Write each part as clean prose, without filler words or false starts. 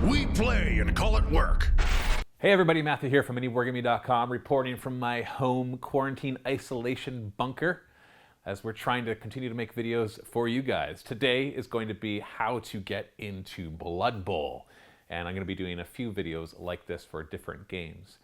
We play and call it work. Hey everybody, Matthew here from MiniWarGaming.com, reporting from my home quarantine isolation bunker as we're trying to continue to make videos for you guys. Today is going to be how to get into Blood Bowl, and I'm going to be doing a few videos like this for different games.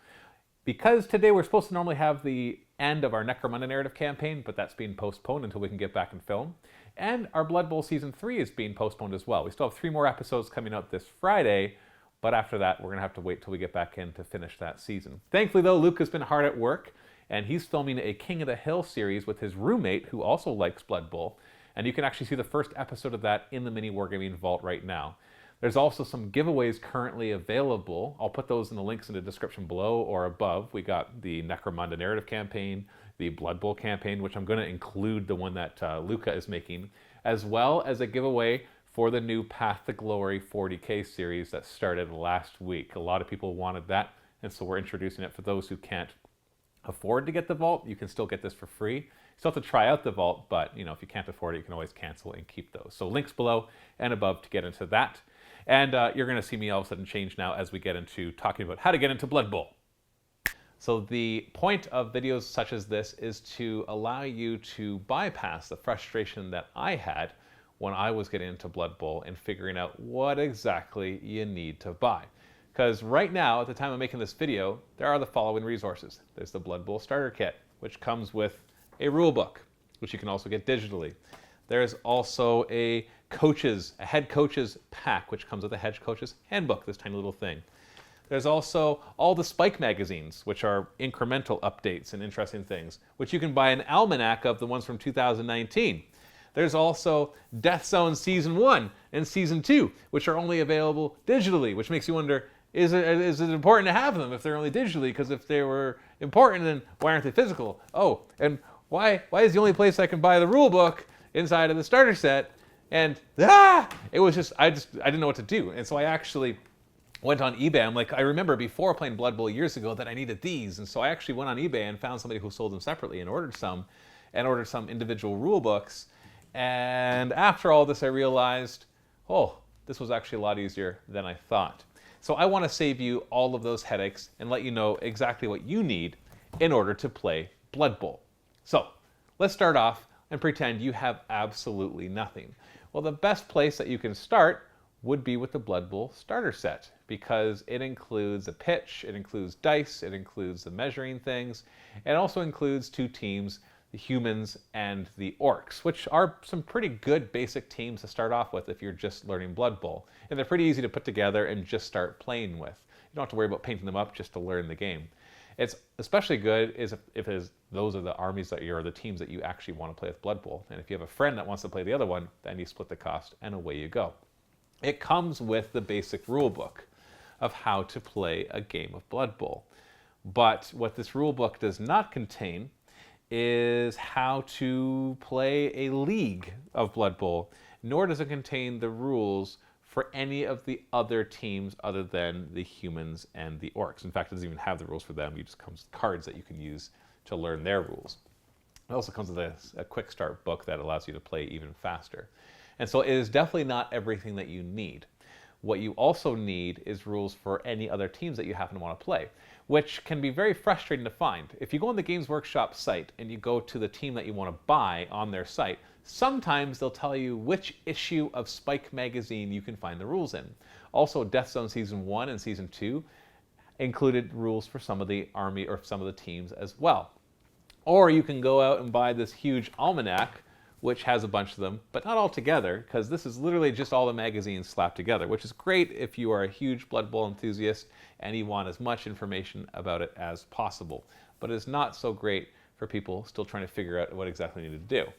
Because today we're supposed to normally have the end of our Necromunda narrative campaign, but that's being postponed until we can get back and film. And our Blood Bowl Season 3 is being postponed as well. We still have 3 more episodes coming out this Friday, but after that, we're going to have to wait till we get back in to finish that season. Thankfully, though, Luke has been hard at work, and he's filming a King of the Hill series with his roommate, who also likes Blood Bowl. And you can actually see the first episode of that in the MiniWarGaming vault right now. There's also some giveaways currently available. I'll put those in the links in the description below or above. We got the Necromunda narrative campaign, the Blood Bowl campaign, which I'm going to include the one that Luca is making, as well as a giveaway for the new Path to Glory 40K series that started last week. A lot of people wanted that, and so we're introducing it for those who can't afford to get the vault. You can still get this for free. You still have to try out the vault, but if you can't afford it, you can always cancel and keep those. So links below and above to get into that. And you're going to see me all of a sudden change now as we get into talking about how to get into Blood Bowl. So the point of videos such as this is to allow you to bypass the frustration that I had when I was getting into Blood Bowl and figuring out what exactly you need to buy. Because right now, at the time of making this video, there are the following resources. There's the Blood Bowl Starter Kit, which comes with a rule book, which you can also get digitally. There's also a head coach's pack, which comes with a head coach's handbook, this tiny little thing. There's also all the Spike magazines, which are incremental updates and interesting things, which you can buy an almanac of, the ones from 2019. There's also Death Zone Season 1 and Season 2, which are only available digitally, which makes you wonder, is it important to have them if they're only digitally? Because if they were important, then why aren't they physical? Oh, and why is the only place I can buy the rule book inside of the starter set? And it was just, I didn't know what to do. And so I actually went on eBay. I'm like, I remember before playing Blood Bowl years ago that I needed these. And so I actually went on eBay and found somebody who sold them separately and ordered some individual rule books. And after all this, I realized, oh, this was actually a lot easier than I thought. So I want to save you all of those headaches and let you know exactly what you need in order to play Blood Bowl. So let's start off and pretend you have absolutely nothing. Well, the best place that you can start would be with the Blood Bowl starter set, because it includes a pitch, it includes dice, it includes the measuring things, it also includes 2 teams, the humans and the orcs, which are some pretty good basic teams to start off with if you're just learning Blood Bowl. And they're pretty easy to put together and just start playing with. You don't have to worry about painting them up just to learn the game. It's especially good if those are the armies that the teams that you actually want to play with Blood Bowl. And if you have a friend that wants to play the other one, then you split the cost and away you go. It comes with the basic rule book of how to play a game of Blood Bowl. But what this rule book does not contain is how to play a league of Blood Bowl, nor does it contain the rules for any of the other teams other than the humans and the orcs. In fact, it doesn't even have the rules for them. It just comes with cards that you can use to learn their rules. It also comes with a quick start book that allows you to play even faster. And so it is definitely not everything that you need. What you also need is rules for any other teams that you happen to want to play, which can be very frustrating to find. If you go on the Games Workshop site and you go to the team that you want to buy on their site, sometimes they'll tell you which issue of Spike magazine you can find the rules in. Also, Death Zone Season 1 and Season 2 included rules for some of the army or some of the teams as well. Or you can go out and buy this huge almanac, which has a bunch of them, but not all together, because this is literally just all the magazines slapped together, which is great if you are a huge Blood Bowl enthusiast and you want as much information about it as possible. But it's not so great for people still trying to figure out what exactly they need to do.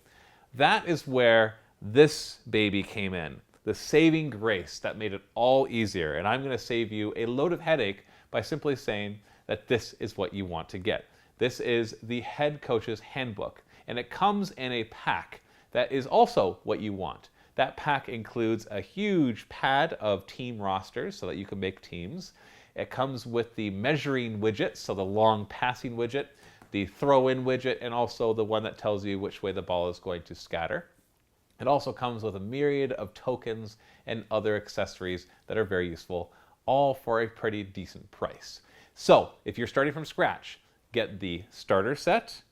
That is where this baby came in, the saving grace that made it all easier. And I'm going to save you a load of headache by simply saying that this is what you want to get. This is the Head Coach's Handbook, and it comes in a pack that is also what you want. That pack includes a huge pad of team rosters so that you can make teams. It comes with the measuring widget, so the long passing widget, the throw-in widget, and also the one that tells you which way the ball is going to scatter. It also comes with a myriad of tokens and other accessories that are very useful all for a pretty decent price. So if you're starting from scratch, get the starter set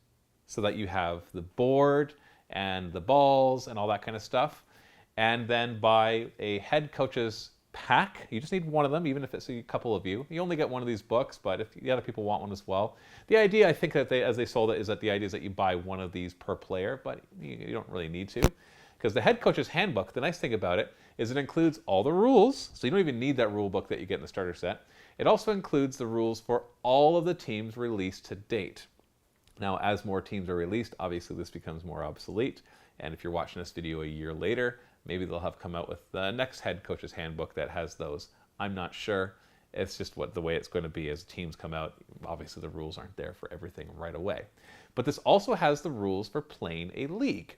so that you have the board and the balls and all that kind of stuff. And then buy a head coach's pack. You just need one of them, even if it's a couple of you. You only get one of these books, but if the other people want one as well. The idea, I think, that as they sold it, is that the idea is that you buy one of these per player, but you don't really need to. Because the head coach's handbook, the nice thing about it is it includes all the rules, so you don't even need that rule book that you get in the starter set. It also includes the rules for all of the teams released to date. Now, as more teams are released, obviously this becomes more obsolete, and if you're watching this video a year later, maybe they'll have come out with the next head coach's handbook that has those. I'm not sure. It's just the way it's going to be as teams come out. Obviously, the rules aren't there for everything right away. But this also has the rules for playing a league.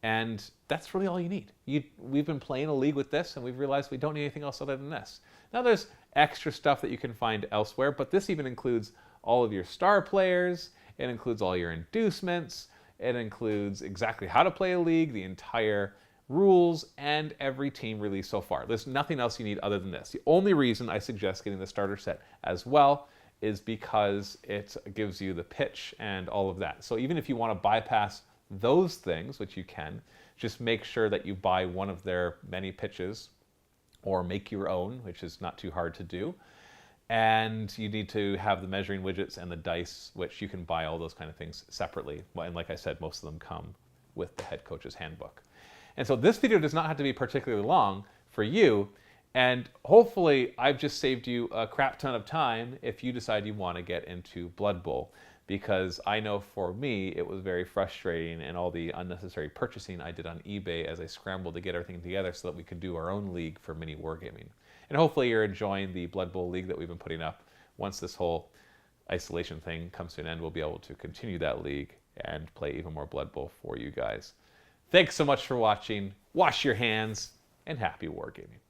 And that's really all you need. We've been playing a league with this, and we've realized we don't need anything else other than this. Now, there's extra stuff that you can find elsewhere, but this even includes all of your star players. It includes all your inducements. It includes exactly how to play a league, the entire rules, and every team released so far. There's nothing else you need other than this. The only reason I suggest getting the starter set as well is because it gives you the pitch and all of that. So even if you want to bypass those things, which you can, just make sure that you buy one of their many pitches or make your own, which is not too hard to do. And you need to have the measuring widgets and the dice, which you can buy all those kind of things separately. And like I said, most of them come with the head coach's handbook. And so this video does not have to be particularly long for you, and hopefully I've just saved you a crap ton of time if you decide you want to get into Blood Bowl, because I know for me it was very frustrating, and all the unnecessary purchasing I did on eBay as I scrambled to get everything together so that we could do our own league for MiniWarGaming. And hopefully you're enjoying the Blood Bowl league that we've been putting up. Once this whole isolation thing comes to an end, we'll be able to continue that league and play even more Blood Bowl for you guys. Thanks so much for watching. Wash your hands, and happy wargaming.